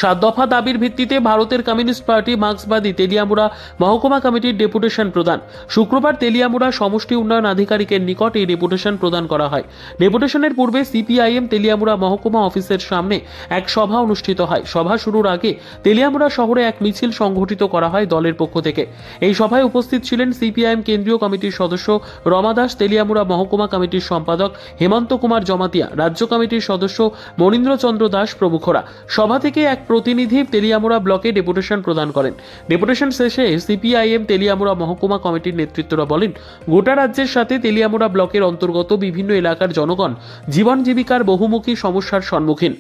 7 দফা দাবির ভিত্তিতে ভারতের কমিউনিস্ট পার্টি মার্ক্সবাদী তেলিয়ামুড়া মহকুমা কমিটির ডেপুটেশন প্রদান। শুক্রবার তেলিয়ামুড়া সমষ্টি উন্নয়ন আধিকারিকের নিকট এই ডেপুটেশন প্রদান করা হয়। ডেপুটেশনের পূর্বে সিপিআইএম তেলিয়ামুড়া মহকুমা অফিসের সামনে এক সভা অনুষ্ঠিত হয়। সভা শুরুর আগে তেলিয়ামুড়া শহরে এক মিছিল সংগঠিত করা হয় দলের পক্ষ থেকে। এই সভায় উপস্থিত ছিলেন সিপিআইএম কেন্দ্রীয় কমিটির সদস্য রমা দাস, তেলিয়ামুড়া মহকুমা কমিটির সম্পাদক হেমন্ত কুমার জমাতিয়া, রাজ্য কমিটির সদস্য মনীন্দ্র চন্দ্র দাস প্রমুখরা। সভা থেকে এক প্রতিনিধি তেলিয়ামুড়া ব্লকে ডেপুটেশন প্রদান করেন। ডেপুটেশন শেষে সিপিআইএম তেলিয়ামুড়া মহকুমা কমিটির নেতৃত্বরা বলেন, গোটা রাজ্যের সাথে তেলিয়ামুড়া ব্লকের অন্তর্গত বিভিন্ন এলাকার জনগণ জীবন জীবিকার বহুমুখী সমস্যার সম্মুখীন।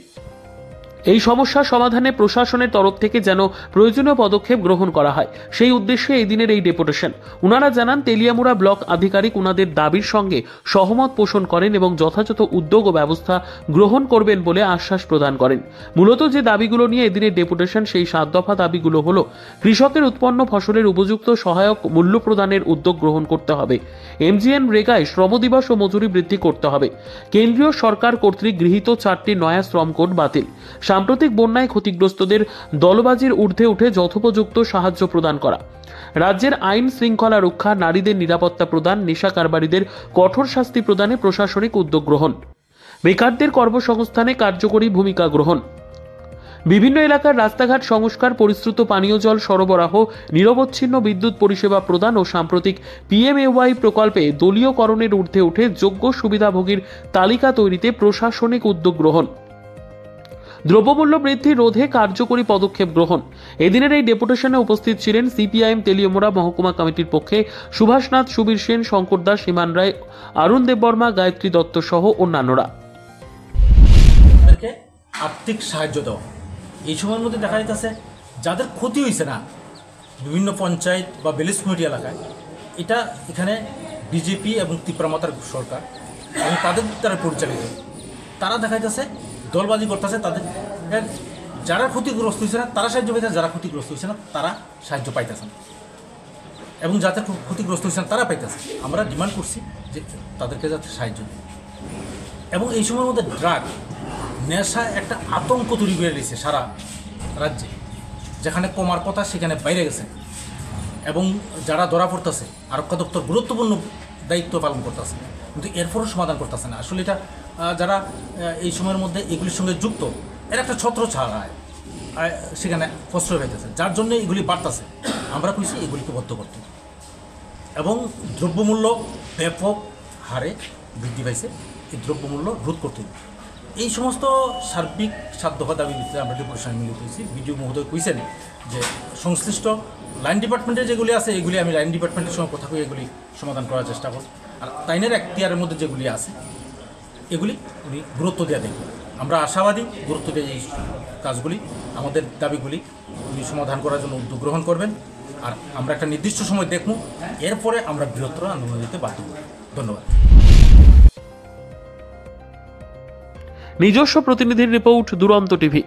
এই সমস্যা সমাধানে প্রশাসনের তরফ থেকে যেন প্রয়োজনীয় পদক্ষেপ গ্রহণ করা হয়, সেই উদ্দেশ্যে এই দিনের এই ডেপুটেশন। উনারা জানান, তেলিয়ামুড়া ব্লক আধিকারিক উনাদের দাবির সঙ্গে সহমত পোষণ করেন এবং যথাযথ উদ্যোগ ও ব্যবস্থা গ্রহণ করবেন বলে আশ্বাস প্রদান করেন। মূলত যে দাবিগুলো নিয়ে এদিনের ডেপুটেশন, সেই 7 দফা দাবিগুলো হলো: কৃষকের উৎপন্ন ফসলের উপযুক্ত সহায়ক মূল্য প্রদানের উদ্যোগ গ্রহণ করতে হবে, এমজিএন রেগায় শ্রম দিবস ও মজুরি বৃদ্ধি করতে হবে, কেন্দ্রীয় সরকার কর্তৃক গৃহীত 4টি নয়া শ্রম কোড বাতিল, সাম্প্রতিক বন্যায় ক্ষতিগ্রস্তদের দলবাজির ঊর্ধ্বে উঠে যথোপযুক্ত সাহায্য প্রদান করা, রাজ্যের আইন শৃঙ্খলা রক্ষা, নারীদের নিরাপত্তা প্রদান, নেশা কারবারিদের কঠোর শাস্তি প্রদানে প্রশাসনিক উদ্যোগ গ্রহণ, বেকারদের কর্মসংস্থানে কার্যকরী ভূমিকা গ্রহণ, বিভিন্ন এলাকার রাস্তাঘাট সংস্কার, পরিশ্রুত পানীয় জল সরবরাহ, নিরবচ্ছিন্ন বিদ্যুৎ পরিষেবা প্রদান ও সাম্প্রতিক পিএমএওয়াই প্রকল্পে দলীয়করণের ঊর্ধ্বে উঠে যোগ্য সুবিধাভোগীর তালিকা তৈরিতে প্রশাসনিক উদ্যোগ গ্রহণ, দ্রব্যমূল্য বৃদ্ধি রোধে কার্যকরী পদক্ষেপ গ্রহণ। এদিনের এই ডেপুটেশনে উপস্থিত ছিলেন সিপিআইএম তেলিয়ামুড়া মহকুমা কমিটির পক্ষে সুভাষনাথ, সুবীর সেন, শঙ্কর দাস, হিমান রায়, অরুণ দেববর্মা, গায়ত্রী দত্ত সহ অন্যান্যরা। আর্থিক সাহায্য দেওয়া এই সময়ের মধ্যে দেখা যাচ্ছে যাদের ক্ষতি হয়েছে না বিভিন্ন পঞ্চায়েত বা ভিলেজ কমিটি এলাকায়, এটা এখানে বিজেপি এবং ত্রিপুরামাতার সরকার এবং তাদের দ্বারা পরিচালিত, তারা দেখা যাচ্ছে দলবাজি করতেছে। তাদের যারা ক্ষতিগ্রস্ত হয়েছে না তারা সাহায্য পাইতেছে, যারা ক্ষতিগ্রস্ত হয়েছে না তারা সাহায্য পাইতেছে না, এবং যাদের ক্ষতিগ্রস্ত হয়েছে না তারা পাইতেছে। আমরা ডিমান্ড করছি যে তাদেরকে যাতে সাহায্য দেয়। এবং এই সময়ের মধ্যে ড্রাগ নেশা একটা আতঙ্ক তৈরি করে দিয়েছে সারা রাজ্যে, যেখানে কমার কথা সেখানে বাইরে গেছে, এবং যারা ধরা পড়তেছে আরক্ষা দপ্তর গুরুত্বপূর্ণ দায়িত্ব পালন করতেছে, কিন্তু এরপরও সমাধান করতেছে না। আসলে এটা যারা এই সময়ের মধ্যে এগুলির সঙ্গে যুক্ত, এর একটা ছত্র ছাড়ায় সেখানে প্রশ্রয় পাইতেছে, যার জন্য এগুলি বাড়তেছে। আমরা কইছি এগুলিকে বদ্ধ করতে, এবং দ্রব্যমূল্য ব্যাপক হারে বৃদ্ধি পাইছে, এই দ্রব্যমূল্য রোধ করতে হবে। এই সমস্ত সার্বিক 7 দফা দাবি ভিত্তিতে আমরা ডেপুটেশনে মিলিত হয়েছি। বিডিও মহোদয় কইছেন যে সংশ্লিষ্ট লাইন ডিপার্টমেন্টের যেগুলি আছে এগুলি আমি লাইন ডিপার্টমেন্টের সঙ্গে কথা কই এগুলি সমাধান করার চেষ্টা করব, আর তাইনের এখতিয়ারের মধ্যে যেগুলি আছে এগুলি উনি গুরুত্ব দেওয়া দেখবেন। আমরা আশাবাদী গুরুত্ব দিয়ে এই কাজগুলি, আমাদের দাবিগুলি উনি সমাধান করার জন্য উদ্যোগ গ্রহণ করবেন, আর আমরা একটা নির্দিষ্ট সময় দেখব, এরপরে আমরা বৃহত্তর আন্দোলন দিতে বাধ্য হব। ধন্যবাদ। নিজস্ব প্রতিনিধির রিপোর্ট, দুরন্ত টিভি।